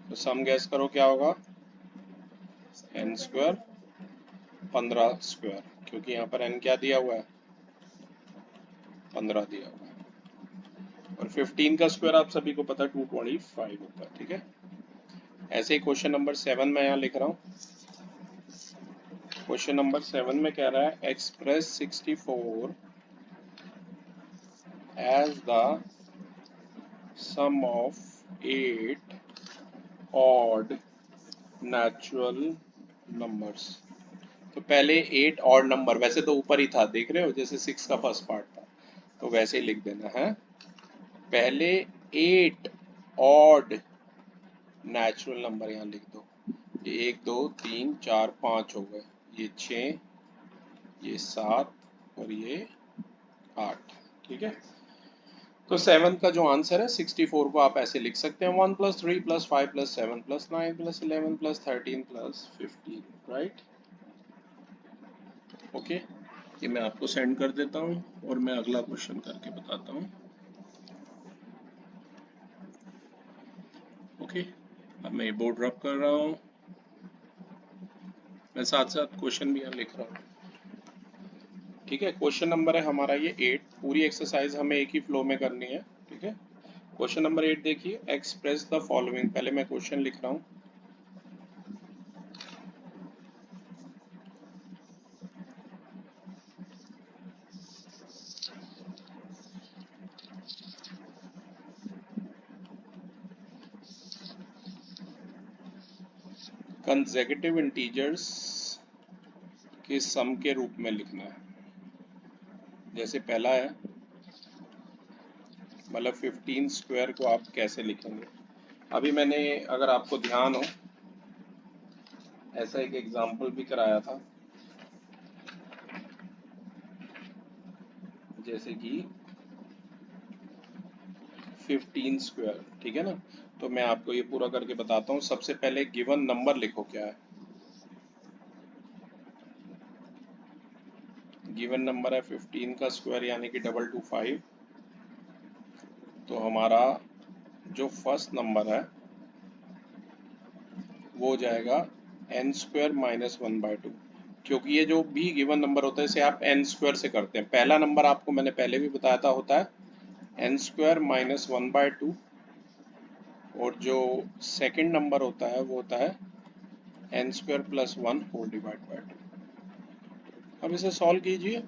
S1: तो सम गैस करो क्या होगा, n स्क्वायर 15 स्क्वायर, क्योंकि यहाँ पर n क्या दिया हुआ है, 15 दिया हुआ है। और 15 का स्क्वायर आप सभी को पता है 225 होता है, ठीक है। ऐसे ही क्वेश्चन नंबर 7 में यहाँ लिख रहा हूँ। क्वेश्चन नंबर 7 में कह रहा है express 64 as the sum of 8 odd natural numbers. तो पहले 8 ऑड नंबर, वैसे तो ऊपर ही था, देख रहे हो, जैसे 6 का फर्स्ट पार्ट था, तो वैसे ही लिख देना है। पहले 8 ऑड नेचुरल नंबर यहाँ लिख दो। ये 1 2 3 4 5 हो गए, ये 6, ये 7 और ये 8, ठीक है। तो 7 का जो आंसर है 64 को आप ऐसे लिख सकते हैं 1 + 3 + 5 + 7 + 9 + 11 + 13 + 15, राइट। ओके, ये मैं आपको सेंड कर देता हूँ और मैं अगला क्वेश्चन करके बताता हूँ। ओके, अब मैं ये बोर्ड रब कर रहा हूँ, मैं साथ साथ क्वेश्चन भी यहाँ लिख रहा हूँ, ठीक है। क्वेश्चन नंबर है हमारा ये 8, पूरी एक्सरसाइज हमें एक ही फ्लो में करनी है, ठीक है। क्वेश्चन नंबर 8 देखिए, एक्सप्रेस द फॉलोइंग, पहले मैं क्वेश्चन लिख रहा हूँ। कंसेक्यूटिव इंटीजर्स के सम के रूप में लिखना है। जैसे पहला है, मतलब 15 स्क्वायर को आप कैसे लिखेंगे। अभी मैंने, अगर आपको ध्यान हो, ऐसा एक एग्जाम्पल भी कराया था, जैसे कि 15 स्क्वायर, ठीक है ना। तो मैं आपको ये पूरा करके बताता हूँ। सबसे पहले गिवन नंबर लिखो क्या है। गिवन नंबर है 15 का स्क्वायर यानी कि 225। तो हमारा जो फर्स्ट नंबर है वो हो जाएगा n स्क्वायर -1/2, क्योंकि ये जो भी गिवन नंबर होता है इसे आप n स्क्वायर से करते हैं। पहला नंबर आपको मैंने पहले भी बताया था, होता है n स्क्वायर -1/2, और जो सेकंड नंबर होता है वो होता है n square +1 whole divide by 2। अब इसे सॉल्व कीजिए,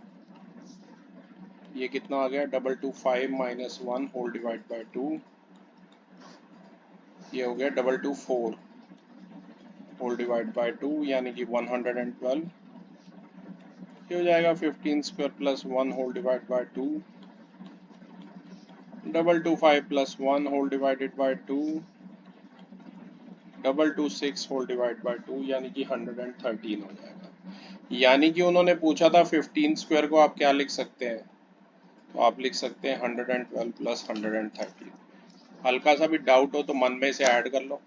S1: ये कितना आ गया, 225 - 1 होल डिवाइड बाय 2, ये हो गया 224 होल डिवाइड बाय 2 यानी कि 112। ये हो जाएगा 15 square +1 whole divide by 2, 225 +1 whole divided by 2, 226 whole divide by 2 यानी कि 113 हो जाएगा। यानी कि उन्होंने पूछा था 15 स्क्वायर को आप क्या लिख सकते हैं, तो आप लिख सकते हैं 112 + 113। हल्का सा भी डाउट हो तो मन में से ऐड कर लो।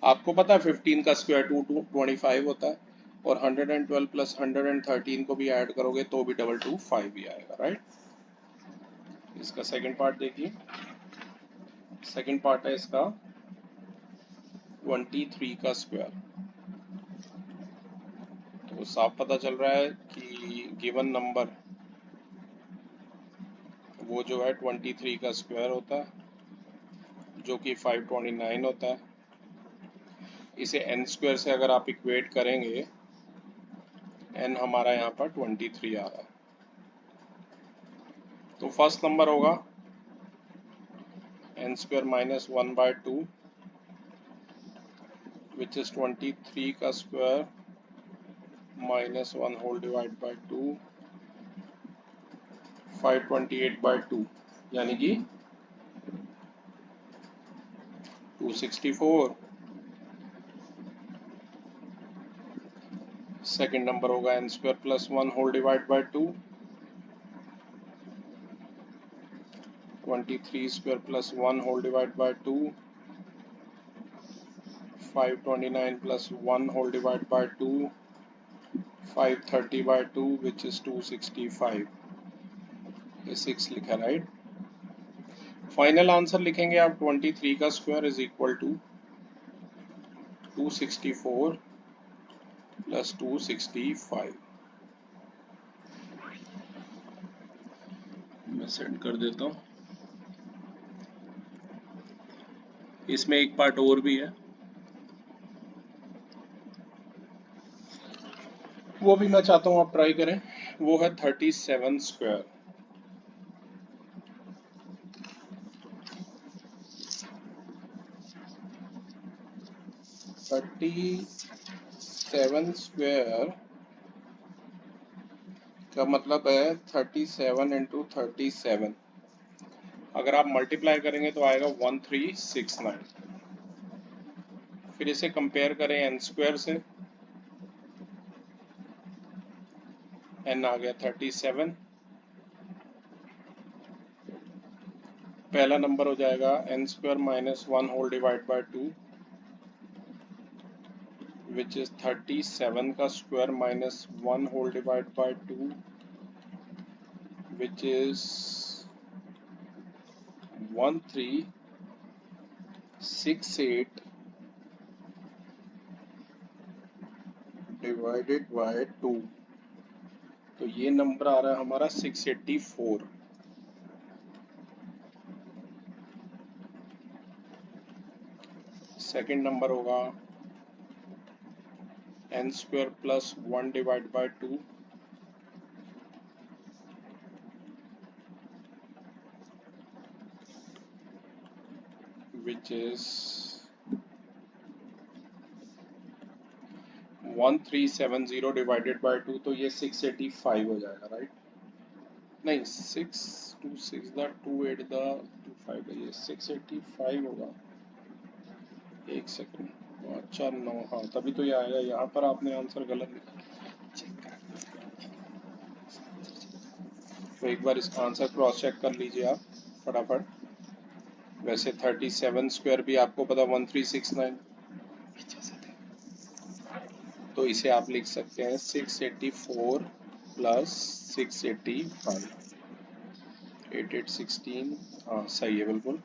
S1: आपको पता है 15 का स्क्वायर 225 होता है, और 112 + 113 को भी ऐड करोगे तो भी 225 ही आएगा, राइट। इसका सेकंड पार्ट देखिए। सेकंड पार्ट है इसका 23 का स्क्वायर। तो साफ पता चल रहा है कि गिवन नंबर वो जो है 23 का स्क्वायर होता है, जो कि 529 होता है। इसे n स्क्वायर से अगर आप इक्वेट करेंगे, n हमारा यहाँ पर 23 आ रहा है। तो फर्स्ट नंबर होगा n square minus 1/2 which is 23 का square minus 1 whole divide by 2 528/2 यानी कि 264। सेकेंड नंबर होगा n square plus 1 whole divide by 2 23 square plus 1 whole divide by 2 529 plus 1 whole divide by 2 530/2 which is 265। ये 6 लिखा, right. Final answer लिखेंगे आप 23 का square is equal to 264 plus 265। मैं send कर देता हूँ। इसमें एक पार्ट और भी है, वो भी मैं चाहता हूँ आप ट्राई करें। वो है 37 स्क्वायर। स्क्वायर का मतलब है 37 इंटू 37। अगर आप मल्टीप्लाई करेंगे तो आएगा 1369। फिर इसे कंपेयर करें n स्क्वायर से, n आ गया 37। पहला नंबर हो जाएगा n square minus 1 whole divide by 2 which is 37 का square minus 1 whole divide by 2 which is 1368 divided by 2। तो ये नंबर आ रहा है हमारा 684। सेकेंड नंबर होगा n square plus 1 divide by 2 which is 1370 divided by 2। तो ये 685 हो जाएगा, राइट। नहीं, 6 2 6 द 2 8 द 2 5 ये 685 होगा। एक सेकंड, अच्छा 9, हाँ तभी तो ये आएगा। यहाँ पर आपने आंसर गलत लिखा, चेक कर। तो एक बार इसका आंसर क्रॉस चेक कर लीजिए आप फटाफट। वैसे 37 स्क्वायर भी आपको पता 1369, तो इसे आप लिख सकते हैं 684 प्लस 685 8816। हाँ सही है बिल्कुल।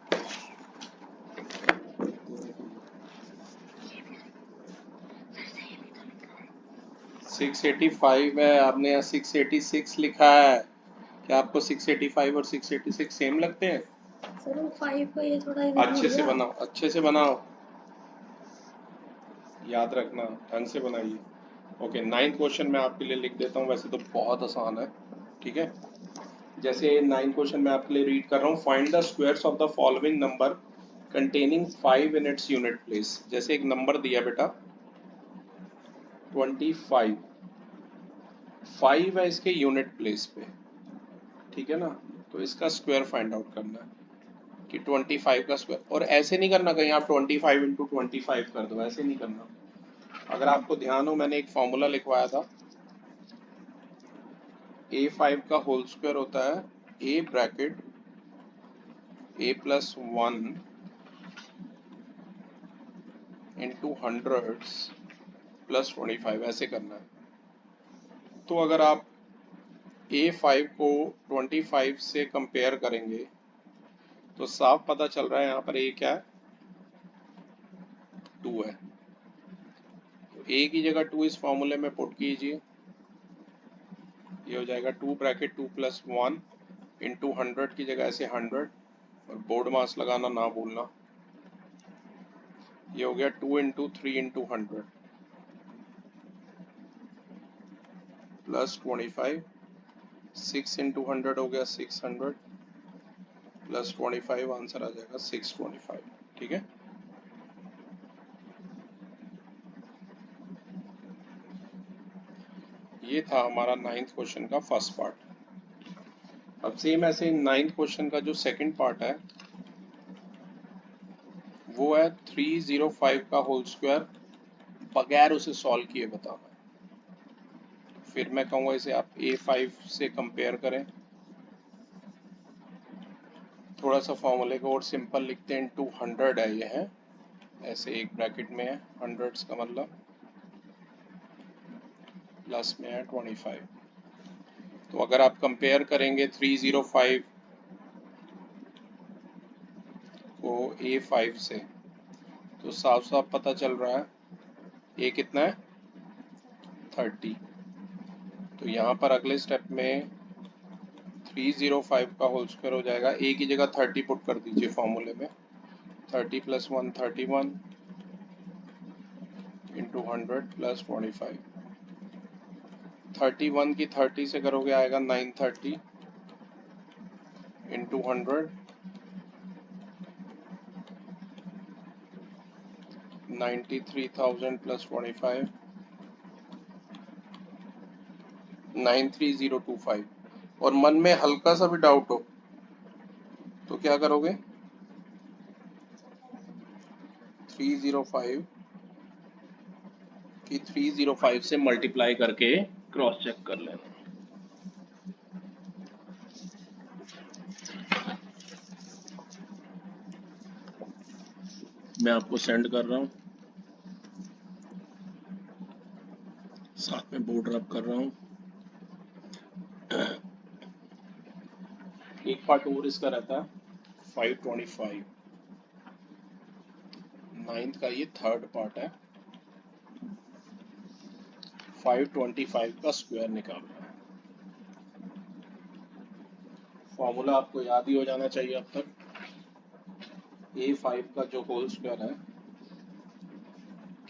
S1: 685 है, आपने यहाँ 686 लिखा है। क्या आपको 685 और 686 सेम लगते हैं?
S2: सर वो 5 का ये थोड़ा
S1: अच्छे से बनाओ, अच्छे से बनाओ, याद रखना, ढंग से बनाइए। ओके, 9th क्वेश्चन मैं आपके लिए लिख देता हूँ। वैसे तो बहुत आसान है, ठीक है। जैसे 9th क्वेश्चन मैं आपके लिए रीड कर रहा हूँ। Find the squares of the following number containing 5 in its unit place. जैसे एक नंबर दिया बेटा 25, 5 है इसके यूनिट प्लेस पे, ठीक है ना। तो इसका स्क्वायर फाइंड आउट करना है कि 25 का स्क्वायर। और ऐसे नहीं करना कहीं आप 25 इंटू 25 कर दो, ऐसे नहीं करना। अगर आपको ध्यान हो, मैंने एक फॉर्मूला लिखवाया था, a5 का होल स्क्वायर होता है a bracket a plus 1 into hundreds plus 25, ऐसे करना है। तो अगर आप a5 को 25 से कंपेयर करेंगे तो साफ पता चल रहा है यहाँ पर a क्या है, 2 है। तो a की जगह 2 इस फॉर्मूले में पुट कीजिए, ये हो जाएगा 2 ब्रैकेट 2 प्लस 1 इंटू 100 की जगह ऐसे 100, और बोर्ड मास लगाना ना भूलना। ये हो गया 2 इंटू 3 इंटू 100 प्लस 25, 6 इंटू 100 हो गया 600 प्लस 25, आंसर आ जाएगा 625। ठीक है, ये था हमारा 9th क्वेश्चन का फर्स्ट पार्ट। अब सेम ऐसे 9th क्वेश्चन का जो सेकंड पार्ट है वो है 305 का होल स्क्वायर बगैर उसे सॉल्व किए बताना। फिर मैं कहूँगा इसे आप A5 से कंपेयर करें, थोड़ा सा फॉर्मूले को और सिंपल लिखते हैं, इंटू 100 है, ये है ऐसे एक ब्रैकेट में है, हंड्रेड्स का मतलब प्लस में है 25। तो अगर आप कंपेयर करेंगे 305 को A5 से तो साफ साफ पता चल रहा है A कितना है 30। तो यहाँ पर अगले स्टेप में 305 का होल स्क्वायर हो जाएगा, A की जगह 30 पुट कर दीजिए फॉर्मूले में, 30 प्लस 1 31 इंटू 100 प्लस 25। 31 की 30 से करोगे आएगा 930 इंटू 100 93,000 प्लस 25 93025। और मन में हल्का सा भी डाउट हो तो क्या करोगे, 305 की 305 से मल्टीप्लाई करके क्रॉस चेक कर लेना। मैं आपको सेंड कर रहा हूँ, साथ में बोर्ड रब कर रहा हूँ। एक पार्ट और इसका रहता है 525, 9th का ये थर्ड पार्ट है, 525 का स्क्वायर निकालना है। फॉर्मूला आपको याद ही हो जाना चाहिए अब तक। A5 का जो होल स्क्वायर है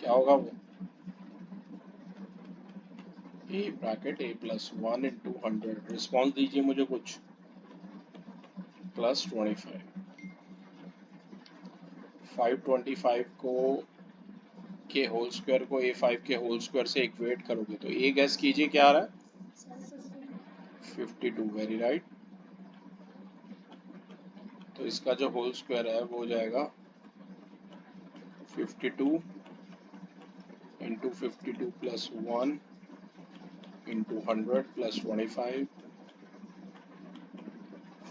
S1: क्या होगा वो, A bracket A plus 1 into 100, response दीजिए मुझे कुछ, प्लस 25। 525 को के होल स्क्वायर को A5 के होल स्क्वायर से इक्वेट करोगे तो A गैस कीजिए क्या आ रहा है 52, वेरी राइट। तो इसका जो होल स्क्वायर है वो हो जाएगा 52 into 52 plus 1 into 100 plus 25,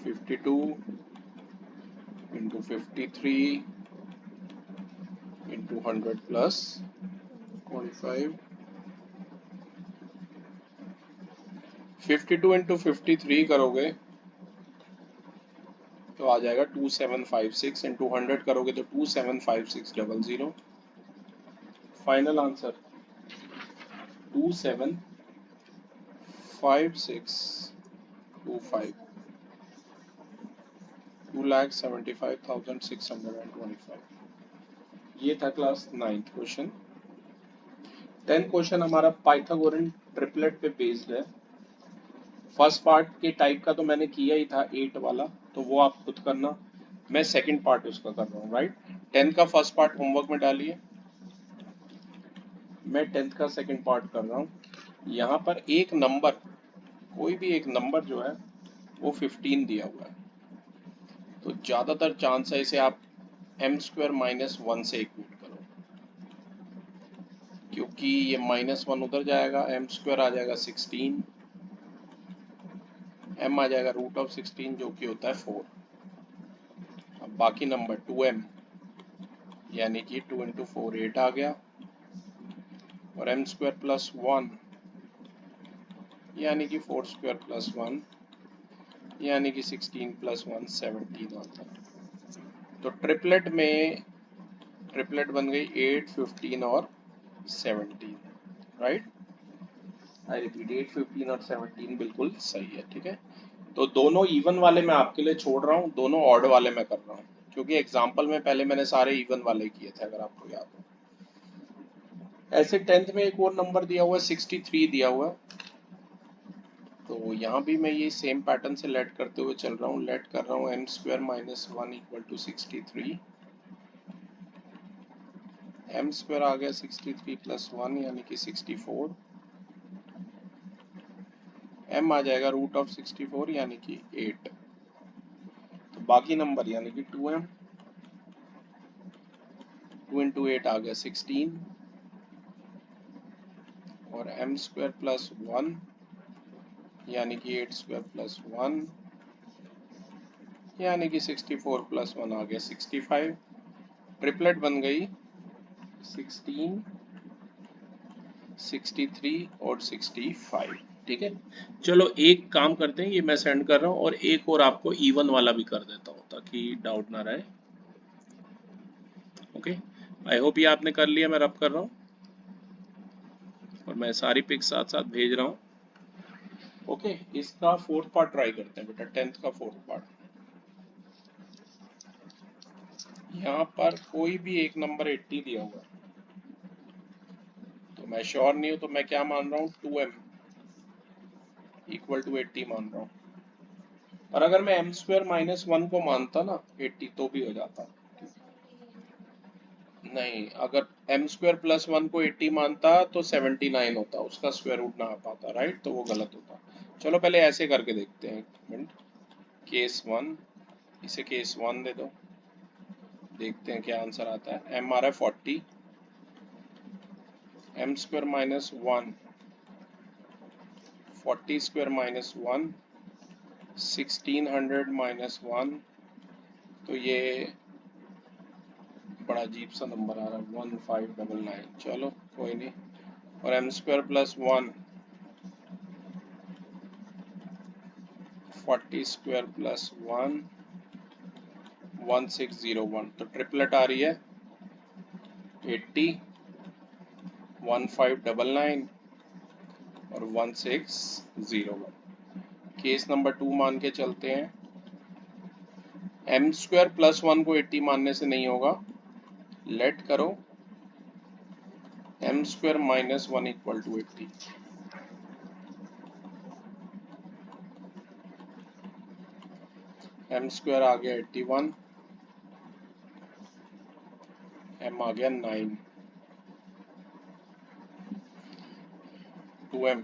S1: 52 into 53 into 100 plus 25, 52 into 53 करोगे तो आ जाएगा 2756, इंटू 100 करोगे तो 275600। Final answer 275625, 2,75,625। ये था class 9th question. 10th question हमारा पाइथागोरन ट्रिपलेट पे बेस्ड है। फर्स्ट पार्ट के टाइप का तो मैंने किया ही था 8 वाला, तो वो आप खुद करना, मैं सेकंड पार्ट उसका कर रहा हूँ, राइट। 10th का फर्स्ट पार्ट होमवर्क में डालिए, मैं 10th का सेकंड पार्ट कर रहा हूँ। यहाँ पर एक नंबर, कोई भी एक नंबर जो है वो 15 दिया हुआ है, तो ज़्यादातर चांस है इसे आप m² माइनस 1 से इक्वेट करो, क्योंकि ये -1 उधर जाएगा, m² आ जाएगा 16, m आ जाएगा √16 जो कि होता है 4। अब बाकी नंबर 2m यानी कि 2 इंटू 4 8 आ गया, और m² प्लस 1 यानी कि 4² प्लस 1 यानी कि 16 प्लस 1 17 आता है। तो ट्रिपलेट में ट्रिपलेट बन गई 8 15 और 17, राइट। आई रिपीट 8 15 और 17 बिल्कुल सही है, ठीक है। तो दोनों इवन वाले मैं आपके लिए छोड़ रहा हूँ, दोनों ऑड वाले मैं कर रहा हूँ। क्योंकि एग्जाम्पल में पहले मैंने सारे इवन वाले किए थे, अगर आपको याद हो। ऐसे 10th में एक और नंबर दिया हुआ है 63 दिया हुआ है, तो यहाँ भी मैं ये सेम पैटर्न से लेट करते हुए चल रहा हूँ। लेट कर रहा हूँ m square minus 1 equal to 63, m square आ गया 63 प्लस 1 यानी कि 64, m आ जाएगा रूट ऑफ 64 यानी कि 8, तो बाकी नंबर यानी कि 2m, 2 इंटू 8 आ गया 16, और m स्क्वायर प्लस 1 यानी कि 8 स्क्वायर प्लस 1 यानी कि 64 प्लस 1 आ गया 65, ट्रिपलेट बन गई 16, 63 और 65। ठीक है, चलो एक काम करते हैं, ये मैं सेंड कर रहा हूँ और एक और आपको इवन वाला भी कर देता हूँ ताकि डाउट ना रहे। ओके, आई होप ये आपने कर लिया, मैं रब कर रहा हूँ और मैं सारी पिक्स साथ साथ भेज रहा हूँ। ओके, इसका फोर्थ पार्ट ट्राई करते हैं बेटा, 10th का फोर्थ पार्ट। यहाँ पर कोई भी एक नंबर 80 दिया हुआ है, तो मैं श्योर नहीं हूँ, तो मैं क्या मान रहा हूँ 2m इक्वल टू 80 मान रहा हूँ। और अगर मैं m स्क्वायर माइनस 1 को मानता ना 80 तो भी हो जाता। नहीं, अगर m स्क्वायर प्लस 1 को 80 मानता तो 79 होता, उसका स्क्वायर रूट ना आ पाता, राइट, तो वो गलत होता। चलो पहले ऐसे करके देखते हैं, एक मिनट। केस 1, इसे केस 1 दे दो, देखते हैं क्या आंसर आता है। m आ रहा है 40, m square minus 1, 40 square minus 1, 1600 minus 1, तो ये बड़ा अजीब सा नंबर आ रहा है 1599, चलो कोई नहीं। और m square plus 1, 40 square plus 1, 1601, तो ट्रिपलेट आ रही है 80, 1599 और 1601। केस नंबर 2 मान के चलते हैं। m स्क्वायर प्लस 1 को 80 मानने से नहीं होगा, लेट करो m square minus 1 equal to 80, m square आ गया 81, m आ गया 9, 2m,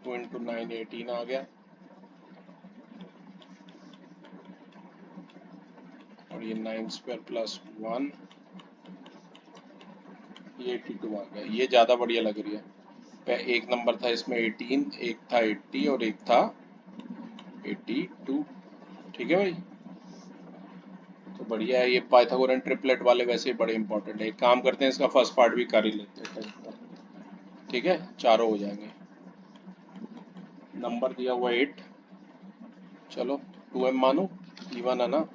S1: 2 इंटू 9 18 आ गया, और ये 9 स्क्वायर प्लस 1, ये 82 आ गया। ये ज़्यादा बढ़िया लग रही है। एक नंबर था इसमें 18, एक था 80 और एक था 82। ठीक है भाई, तो बढ़िया है। ये पाइथागोरन ट्रिपलेट वाले वैसे ही बड़े इंपॉर्टेंट है। एक काम करते हैं, इसका फर्स्ट पार्ट भी कर ही लेते हैं। ठीक है, चारों हो जाएंगे। नंबर दिया हुआ 8, चलो 2m मानो, इवन है ना,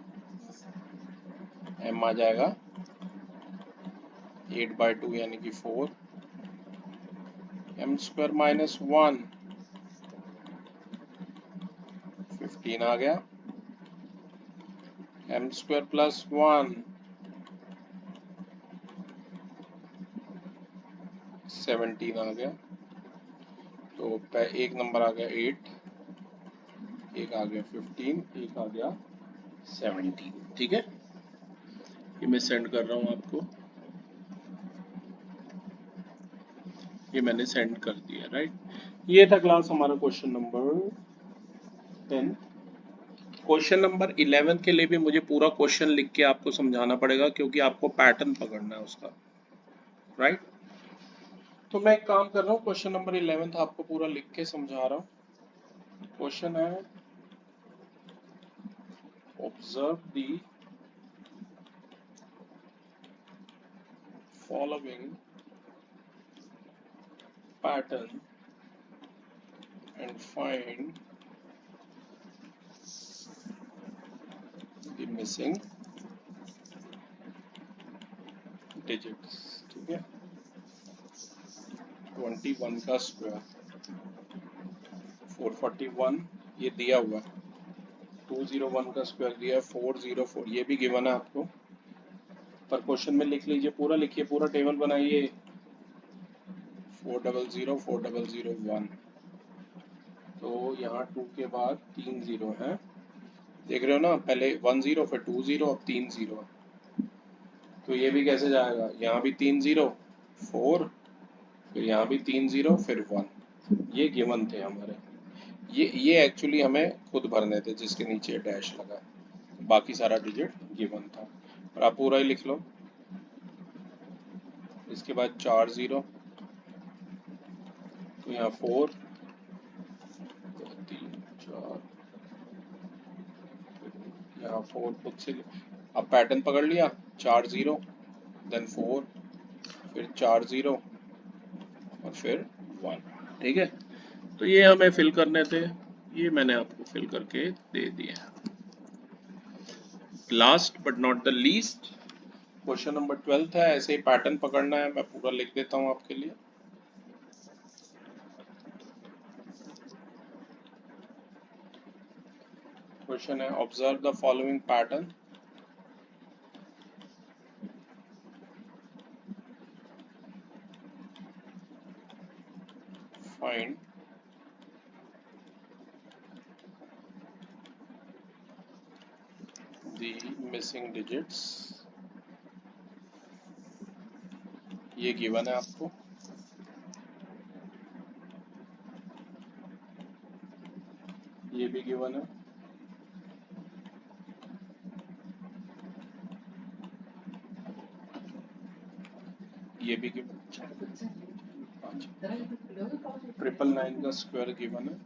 S1: m आ जाएगा 8/2 यानी कि 4, m स्क्वायर माइनस 1, 15 आ गया, m स्क्वायर प्लस 1, 17 आ गया, तो एक नंबर आ गया 8, एक आ गया 15, एक आ गया 17। ठीक है, ये मैं सेंड कर रहा हूँ आपको, ये मैंने सेंड कर दिया, राइट। ये था क्लास हमारा क्वेश्चन नंबर 10। क्वेश्चन नंबर 11 के लिए भी मुझे पूरा क्वेश्चन लिख के आपको समझाना पड़ेगा, क्योंकि आपको पैटर्न पकड़ना है उसका, राइट। तो मैं एक काम कर रहा हूँ, क्वेश्चन नंबर 11 आपको पूरा लिख के समझा रहा हूँ। क्वेश्चन है, observe the following pattern and find the missing digits। ठीक है, 21 का स्क्वायर 441 ये दिया हुआ है, 201 का स्क्वायर दिया है 404, ये भी गिवन है आपको, पर क्वेश्चन में लिख लीजिए, पूरा लिखिए, पूरा टेबल बनाइए। 400 4001, तो यहाँ 2 के बाद 3 0 है, देख रहे हो ना, पहले 1 0 फिर 2 0 अब 3 0, तो ये भी कैसे जाएगा, यहाँ भी 3 0 4, फिर यहाँ भी 3 0 फिर 1, ये गिवन थे हमारे, ये एक्चुअली हमें खुद भरने थे जिसके नीचे डैश लगा, बाकी सारा डिजिट गिवन था, और आप पूरा ही लिख लो। इसके बाद 4 0, तो यहाँ 4 3 4, यहाँ 4 खुद से, अब पैटर्न पकड़ लिया, 4 0 देन 4 फिर 4 0 और फिर 1, ठीक है। तो ये हमें फिल करने थे, ये मैंने आपको फिल करके दे दिए। Last but not the least, question number 12 है, ऐसे ही पैटर्न पकड़ना है, मैं पूरा लिख देता हूँ आपके लिए। क्वेश्चन है, observe the following pattern, find the missing digits, ये गिवन है आपको, ये भी गिवन है, ये भी गिवन, 999 का स्क्वायर गिवन है,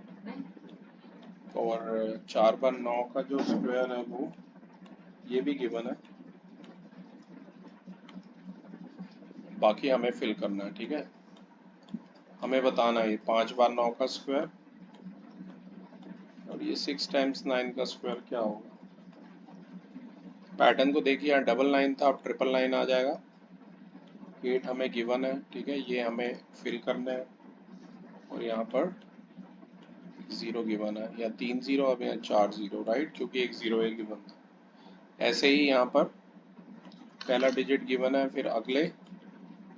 S1: और 4 बार 9 का जो स्क्वायर है वो ये भी गिवन है, बाकी हमें फिल करना है, ठीक है। हमें बताना है 5 बार 9 का स्क्वायर और ये 6 टाइम्स 9 का स्क्वायर क्या होगा। पैटर्न को देखिए, यहाँ 999 था, अब 999 आ जाएगा, 8 हमें गिवन है, ठीक है, ये हमें फिल करना है, और यहाँ पर 0 गिवन है, या 3 0, अब यहाँ 4 0, राइट, क्योंकि एक 0 एक गिवन था। ऐसे ही यहाँ पर पहला डिजिट गिवन है, फिर अगले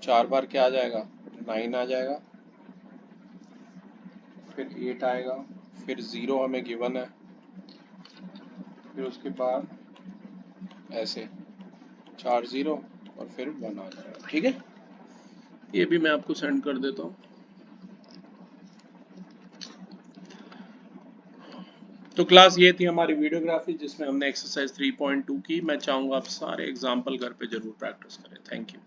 S1: 4 बार क्या आ जाएगा, 9 आ जाएगा, फिर 8 आएगा, फिर 0 हमें गिवन है, फिर उसके बाद ऐसे 4 0 और फिर 1 आ जाएगा, ठीक है। ये भी मैं आपको सेंड कर देता हूँ। तो क्लास ये थी हमारी वीडियोग्राफी, जिसमें हमने एक्सरसाइज 3.2 की। मैं चाहूँगा आप सारे एग्जाम्पल घर पे जरूर प्रैक्टिस करें। Thank you.